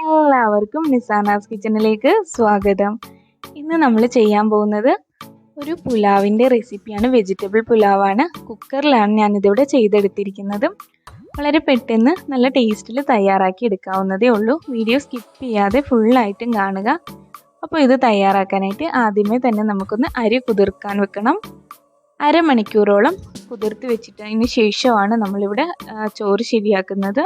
എല്ലാവർക്കും നിസാനാസ് കിച്ചണിലേക്ക് സ്വാഗതം. ഇന്ന് നമ്മൾ ചെയ്യാൻ പോകുന്നത് ഒരു പുലാവിൻ്റെ റെസിപ്പിയാണ്. വെജിറ്റബിൾ പുലാവാണ്. കുക്കറിലാണ് ഞാനിതിവിടെ ചെയ്തെടുത്തിരിക്കുന്നത്. വളരെ പെട്ടെന്ന് നല്ല ടേസ്റ്റിൽ തയ്യാറാക്കി എടുക്കാവുന്നതേ ഉള്ളൂ. വീഡിയോ സ്കിപ്പ് ചെയ്യാതെ ഫുള്ളായിട്ടും കാണുക. അപ്പോൾ ഇത് തയ്യാറാക്കാനായിട്ട് ആദ്യമേ തന്നെ നമുക്കൊന്ന് അരി കുതിർക്കാൻ വെക്കണം. അരമണിക്കൂറോളം കുതിർത്ത് വെച്ചിട്ടതിന് ശേഷമാണ് നമ്മളിവിടെ ചോറ് ശരിയാക്കുന്നത്.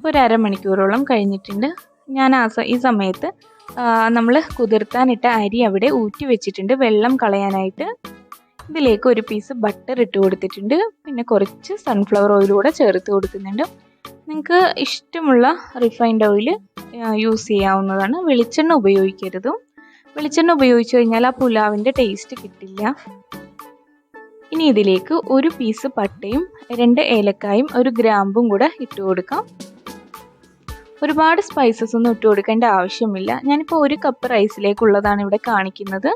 ഒരു അരമണിക്കൂറോളം കഴിഞ്ഞിട്ടുണ്ട്. ഞാൻ ഈ സമയത്ത് നമ്മൾ കുതിർത്താനിട്ട അരി അവിടെ ഊറ്റി വെച്ചിട്ടുണ്ട് വെള്ളം കളയാനായിട്ട്. ഇതിലേക്ക് ഒരു പീസ് ബട്ടർ ഇട്ട് കൊടുത്തിട്ടുണ്ട്. പിന്നെ കുറച്ച് സൺഫ്ലവർ ഓയിൽ കൂടെ ചേർത്ത് കൊടുക്കുന്നുണ്ട്. നിങ്ങൾക്ക് ഇഷ്ടമുള്ള റിഫൈൻഡ് ഓയിൽ യൂസ് ചെയ്യാവുന്നതാണ്. വെളിച്ചെണ്ണ ഉപയോഗിക്കരുത്. വെളിച്ചെണ്ണ ഉപയോഗിച്ച് കഴിഞ്ഞാൽ ആ പുലാവിൻ്റെ ടേസ്റ്റ് കിട്ടില്ല. ഇനി ഇതിലേക്ക് ഒരു പീസ് പട്ടയും 2 ഏലക്കായും 1 ഗ്രാമ്പും കൂടെ ഇട്ട് കൊടുക്കാം. ഒരുപാട് സ്പൈസസ് ഒന്നും ഇട്ട് കൊടുക്കേണ്ട ആവശ്യമില്ല. ഞാനിപ്പോൾ 1 കപ്പ് റൈസിലേക്കുള്ളതാണ് ഇവിടെ കാണിക്കുന്നത്.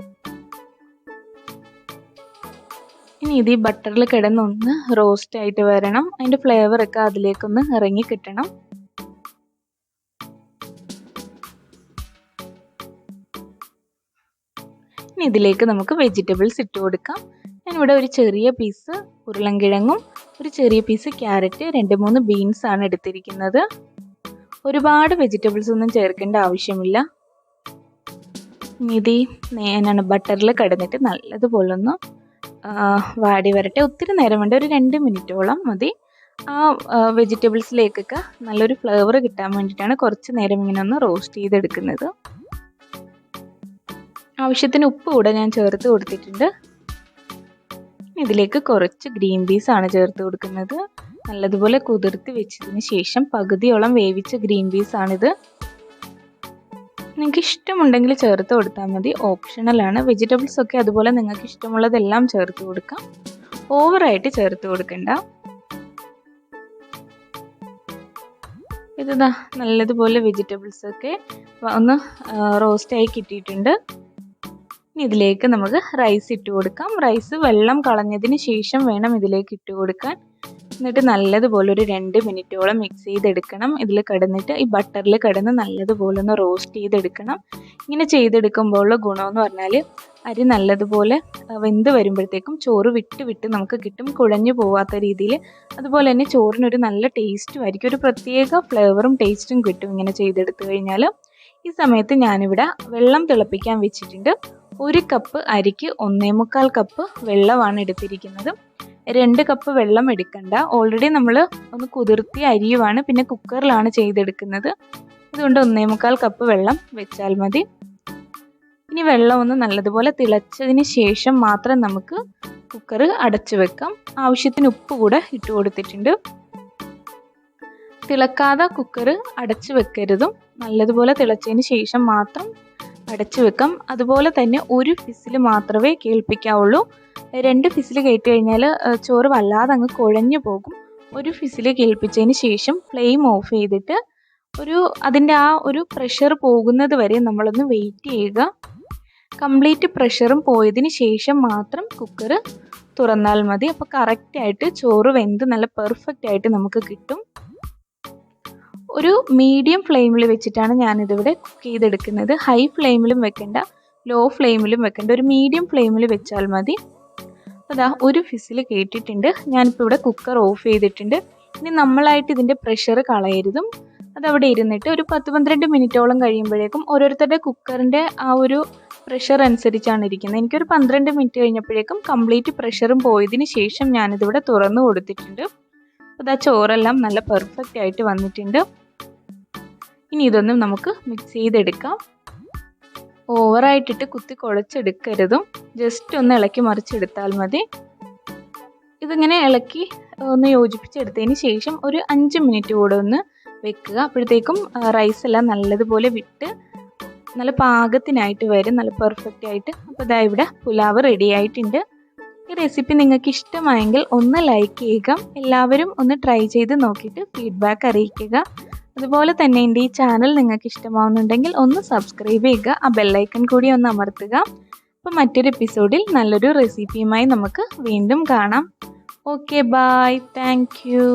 ഇനി ഇത് ഈ ബട്ടറിൽ കിടന്നൊന്ന് റോസ്റ്റ് ആയിട്ട് വരണം. അതിൻ്റെ ഫ്ലേവറൊക്കെ അതിലേക്കൊന്ന് ഇറങ്ങി കിട്ടണം. ഇനി ഇതിലേക്ക് നമുക്ക് വെജിറ്റബിൾസ് ഇട്ട് കൊടുക്കാം. ഞാനിവിടെ ഒരു ചെറിയ പീസ് ഉരുളൻകിഴങ്ങും ഒരു ചെറിയ പീസ് ക്യാരറ്റ് 2-3 ബീൻസ് ആണ് എടുത്തിരിക്കുന്നത്. ഒരുപാട് വെജിറ്റബിൾസ് ഒന്നും ചേർക്കേണ്ട ആവശ്യമില്ല. ഇത് ഞാനാണ് ബട്ടറിൽ കിടന്നിട്ട് നല്ലതുപോലെ ഒന്ന് വാടി വരട്ടെ. ഒത്തിരി നേരം വേണ്ട, ഒരു 2 മിനിറ്റോളം മതി. ആ വെജിറ്റബിൾസിലേക്കൊക്കെ നല്ലൊരു ഫ്ലേവർ കിട്ടാൻ വേണ്ടിയിട്ടാണ് കുറച്ച് നേരം ഇങ്ങനെ ഒന്ന് റോസ്റ്റ് ചെയ്തെടുക്കുന്നത്. ആവശ്യത്തിന് ഉപ്പ് കൂടെ ഞാൻ ചേർത്ത് കൊടുത്തിട്ടുണ്ട്. ഇതിലേക്ക് കുറച്ച് ഗ്രീൻ പീസ് ആണ് ചേർത്ത് കൊടുക്കുന്നത്. നല്ലതുപോലെ കുതിർത്ത് വെച്ചതിന് ശേഷം പകുതിയോളം വേവിച്ച ഗ്രീൻ പീസ് ആണിത്. നിങ്ങൾക്ക് ഇഷ്ടമുണ്ടെങ്കിൽ ചേർത്ത് കൊടുത്താൽ മതി, ഓപ്ഷണലാണ്. വെജിറ്റബിൾസ് ഒക്കെ അതുപോലെ നിങ്ങൾക്ക് ഇഷ്ടമുള്ളതെല്ലാം ചേർത്ത് കൊടുക്കാം. ഓവറായിട്ട് ചേർത്ത് കൊടുക്കണ്ട. ഇതാ നല്ലതുപോലെ വെജിറ്റബിൾസ് ഒക്കെ ഒന്ന് റോസ്റ്റായി കിട്ടിയിട്ടുണ്ട്. ഇനി ഇതിലേക്ക് നമുക്ക് റൈസ് ഇട്ട് കൊടുക്കാം. റൈസ് വെള്ളം കളഞ്ഞതിന് ശേഷം വേണം ഇതിലേക്ക് ഇട്ട് കൊടുക്കാൻ. എന്നിട്ട് നല്ലതുപോലെ ഒരു 2 മിനിറ്റോളം മിക്സ് ചെയ്തെടുക്കണം. ഇതിൽ കിടന്നിട്ട് ഈ ബട്ടറിൽ കിടന്ന് നല്ലതുപോലെ ഒന്ന് റോസ്റ്റ് ചെയ്തെടുക്കണം. ഇങ്ങനെ ചെയ്തെടുക്കുമ്പോൾ ഗുണമെന്ന് പറഞ്ഞാൽ അരി നല്ലതുപോലെ വെന്ത് വരുമ്പോഴത്തേക്കും ചോറ് വിട്ട് നമുക്ക് കിട്ടും, കുഴഞ്ഞു പോവാത്ത രീതിയിൽ. അതുപോലെ തന്നെ ചോറിനൊരു നല്ല ടേസ്റ്റും ആയിരിക്കും, ഒരു പ്രത്യേക ഫ്ലേവറും ടേസ്റ്റും കിട്ടും ഇങ്ങനെ ചെയ്തെടുത്തു കഴിഞ്ഞാൽ. ഈ സമയത്ത് ഞാനിവിടെ വെള്ളം തിളപ്പിക്കാൻ വെച്ചിട്ടുണ്ട്. 1 കപ്പ് അരിക്ക് 1.25 കപ്പ് വെള്ളമാണ് എടുത്തിരിക്കുന്നത്. 2 കപ്പ് വെള്ളം എടുക്കണ്ട. ഓൾറെഡി നമ്മൾ ഒന്ന് കുതിർത്തിയ അരിയുമാണ്, പിന്നെ കുക്കറിലാണ് ചെയ്തെടുക്കുന്നത്. അതുകൊണ്ട് 1.25 കപ്പ് വെള്ളം വെച്ചാൽ മതി. ഇനി വെള്ളം ഒന്ന് നല്ലതുപോലെ തിളച്ചതിന് ശേഷം മാത്രം നമുക്ക് കുക്കർ അടച്ചു വെക്കാം. ആവശ്യത്തിന് ഉപ്പ് കൂടെ ഇട്ട് കൊടുത്തിട്ടുണ്ട്. തിളക്കാതെ കുക്കർ അടച്ചു വെക്കരുതും. നല്ലതുപോലെ തിളച്ചതിന് ശേഷം മാത്രം അടച്ചു വെക്കാം. അതുപോലെ തന്നെ 1 ഫിസിൽ മാത്രമേ കേൾപ്പിക്കാവുള്ളൂ. 2 ഫിസിൽ കേട്ട് കഴിഞ്ഞാൽ ചോറ് വല്ലാതെ അങ്ങ് കുഴഞ്ഞു പോകും. 1 ഫിസിൽ കേൾപ്പിച്ചതിന് ശേഷം ഫ്ലെയിം ഓഫ് ചെയ്തിട്ട് അതിൻ്റെ ആ ഒരു പ്രഷർ പോകുന്നത് വരെ നമ്മളൊന്ന് വെയിറ്റ് ചെയ്യുക. കംപ്ലീറ്റ് പ്രഷറും പോയതിന് ശേഷം മാത്രം കുക്കർ തുറന്നാൽ മതി. അപ്പോൾ കറക്റ്റായിട്ട് ചോറ് വെന്ത് നല്ല പെർഫെക്റ്റ് ആയിട്ട് നമുക്ക് കിട്ടും. ഒരു മീഡിയം ഫ്ലെയിമിൽ വെച്ചിട്ടാണ് ഞാനിതിവിടെ കുക്ക് ചെയ്തെടുക്കുന്നത്. ഹൈ ഫ്ലെയിമിലും വെക്കേണ്ട, ലോ ഫ്ലെയിമിലും വെക്കേണ്ട, ഒരു മീഡിയം ഫ്ലെയിമിൽ വെച്ചാൽ മതി. അതാ 1 ഫിസിൽ കേട്ടിട്ടുണ്ട്. ഞാനിപ്പോൾ ഇവിടെ കുക്കർ ഓഫ് ചെയ്തിട്ടുണ്ട്. ഇനി നമ്മളായിട്ട് ഇതിൻ്റെ പ്രഷർ കളയരുതും. അതവിടെ ഇരുന്നിട്ട് ഒരു 10-12 മിനിറ്റോളം കഴിയുമ്പോഴേക്കും ഓരോരുത്തരുടെ കുക്കറിൻ്റെ ആ ഒരു പ്രഷർ അനുസരിച്ചാണ് ഇരിക്കുന്നത്. എനിക്കൊരു 12 മിനിറ്റ് കഴിഞ്ഞപ്പോഴേക്കും കംപ്ലീറ്റ് പ്രഷറും പോയതിന് ശേഷം ഞാനിതിവിടെ തുറന്നു കൊടുത്തിട്ടുണ്ട്. അതാ ചോറെല്ലാം നല്ല പെർഫെക്റ്റ് ആയിട്ട് വന്നിട്ടുണ്ട്. ഇനി ഇതൊന്നും നമുക്ക് മിക്സ് ചെയ്തെടുക്കാം. ഓവറായിട്ടിട്ട് കുത്തി കുഴച്ചെടുക്കരുതും. ജസ്റ്റ് ഒന്ന് ഇളക്കി മറിച്ചെടുത്താൽ മതി. ഇതിങ്ങനെ ഇളക്കി ഒന്ന് യോജിപ്പിച്ചെടുത്തതിന് ശേഷം ഒരു 5 മിനിറ്റ് കൂടെ ഒന്ന് വെക്കുക. അപ്പോഴത്തേക്കും റൈസ് എല്ലാം നല്ലതുപോലെ വിട്ട് നല്ല പാകത്തിനായിട്ട് വരും, നല്ല പെർഫെക്റ്റ് ആയിട്ട്. അപ്പോൾ ഇതാ ഇവിടെ പുലാവ് റെഡി ആയിട്ടുണ്ട്. ഈ റെസിപ്പി നിങ്ങൾക്ക് ഇഷ്ടമായെങ്കിൽ ഒന്ന് ലൈക്ക് ചെയ്യുക. എല്ലാവരും ഒന്ന് ട്രൈ ചെയ്ത് നോക്കിയിട്ട് ഫീഡ്ബാക്ക് അറിയിക്കുക. അതുപോലെ തന്നെ എൻ്റെ ഈ ചാനൽ നിങ്ങൾക്ക് ഇഷ്ടമാവുന്നുണ്ടെങ്കിൽ ഒന്ന് സബ്സ്ക്രൈബ് ചെയ്യുക. ആ ബെല്ലൈക്കൺ കൂടി ഒന്ന് അമർത്തുക. അപ്പോൾ മറ്റൊരു എപ്പിസോഡിൽ നല്ലൊരു റെസിപ്പിയുമായി നമുക്ക് വീണ്ടും കാണാം. Okay, bye, thank U.